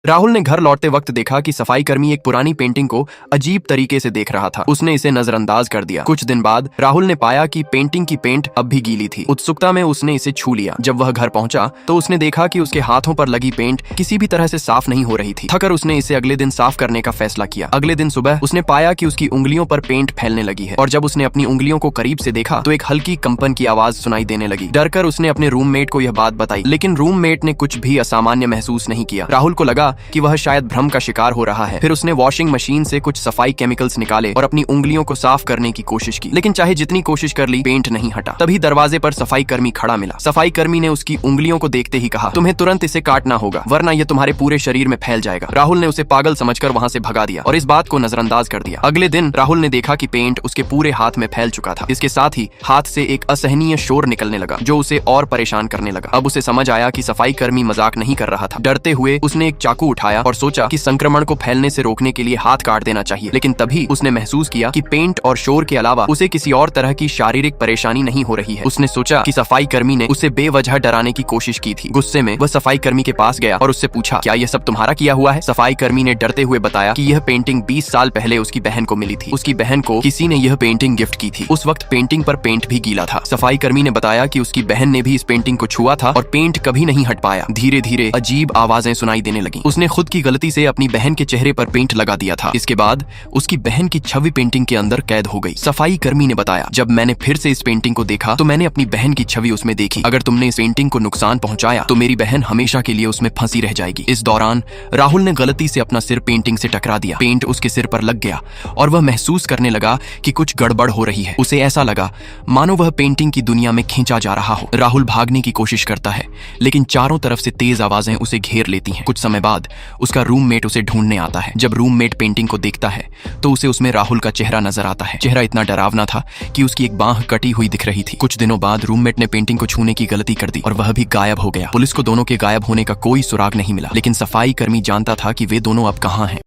राहुल ने घर लौटते वक्त देखा कि सफाई कर्मी एक पुरानी पेंटिंग को अजीब तरीके से देख रहा था। उसने इसे नजरअंदाज कर दिया। कुछ दिन बाद राहुल ने पाया कि पेंटिंग की पेंट अब भी गीली थी। उत्सुकता में उसने इसे छू लिया। जब वह घर पहुंचा तो उसने देखा कि उसके हाथों पर लगी पेंट किसी भी तरह से साफ नहीं हो रही थी। थकर उसने इसे अगले दिन साफ करने का फैसला किया। अगले दिन सुबह उसने पाया कि उसकी उंगलियों पर पेंट फैलने लगी है और जब उसने अपनी उंगलियों को करीब से देखा तो एक हल्की कंपन की आवाज सुनाई देने लगी। डरकर उसने अपने रूममेट को यह बात बताई, लेकिन रूममेट ने कुछ भी असामान्य महसूस नहीं किया। राहुल को लगा कि वह शायद भ्रम का शिकार हो रहा है। फिर उसने वॉशिंग मशीन से कुछ सफाई केमिकल्स निकाले और अपनी उंगलियों को साफ करने की कोशिश की, लेकिन चाहे जितनी कोशिश कर ली पेंट नहीं हटा। तभी दरवाजे पर सफाई कर्मी खड़ा मिला। सफाई कर्मी ने उसकी उंगलियों को देखते ही कहा, तुम्हें तुरंत इसे काटना होगा वरना यह तुम्हारे पूरे शरीर में फैल जाएगा। राहुल ने उसे पागल समझकर वहां से भगा दिया और इस बात को नजरअंदाज कर दिया। अगले दिन राहुल ने देखा कि पेंट उसके पूरे हाथ में फैल चुका था। इसके साथ ही हाथ से एक असहनीय शोर निकलने लगा जो उसे और परेशान करने लगा। अब उसे समझ आया कि सफाई कर्मी मजाक नहीं कर रहा था। डरते हुए उसने एक चाकू उठाया और सोचा कि संक्रमण को फैलने से रोकने के लिए हाथ काट देना चाहिए, लेकिन तभी उसने महसूस किया कि पेंट और शोर के अलावा उसे किसी और तरह की शारीरिक परेशानी नहीं हो रही है। उसने सोचा कि सफाई कर्मी ने उसे बेवजह डराने की कोशिश की थी। गुस्से में वह सफाई कर्मी के पास गया और उससे पूछा, क्या यह सब तुम्हारा किया हुआ है? सफाई कर्मी ने डरते हुए बताया कि यह पेंटिंग 20 साल पहले उसकी बहन को मिली थी। उसकी बहन को किसी ने यह पेंटिंग गिफ्ट की थी। उस वक्त पेंटिंग पर पेंट भी गीला था। सफाई कर्मी ने बताया कि उसकी बहन ने भी इस पेंटिंग को छुआ था और पेंट कभी नहीं हट पाया। धीरे धीरे अजीब आवाजें सुनाई देने लगी। उसने खुद की गलती से अपनी बहन के चेहरे पर पेंट लगा दिया था। इसके बाद उसकी बहन की छवि पेंटिंग के अंदर कैद हो गई। सफाई कर्मी ने बताया, जब मैंने फिर से इस पेंटिंग को देखा तो मैंने अपनी बहन की छवि उसमें देखी। अगर तुमने इस पेंटिंग को नुकसान पहुंचाया तो मेरी बहन हमेशा के लिए उसमें फंसी रह जाएगी। इस दौरान राहुल ने गलती से अपना सिर पेंटिंग से टकरा दिया। पेंट उसके सिर पर लग गया और वह महसूस करने लगा कि कुछ गड़बड़ हो रही है। उसे ऐसा लगा मानो वह पेंटिंग की दुनिया में खींचा जा रहा हो। राहुल भागने की कोशिश करता है, लेकिन चारों तरफ से तेज आवाजें उसे घेर लेती हैं। कुछ समय बाद उसका रूममेट उसे ढूंढने आता है। जब रूममेट पेंटिंग को देखता है तो उसे उसमें राहुल का चेहरा नजर आता है। चेहरा इतना डरावना था कि उसकी एक बांह कटी हुई दिख रही थी। कुछ दिनों बाद रूममेट ने पेंटिंग को छूने की गलती कर दी और वह भी गायब हो गया। पुलिस को दोनों के गायब होने का कोई सुराग नहीं मिला, लेकिन सफाई कर्मी जानता था कि वे दोनों अब कहां हैं।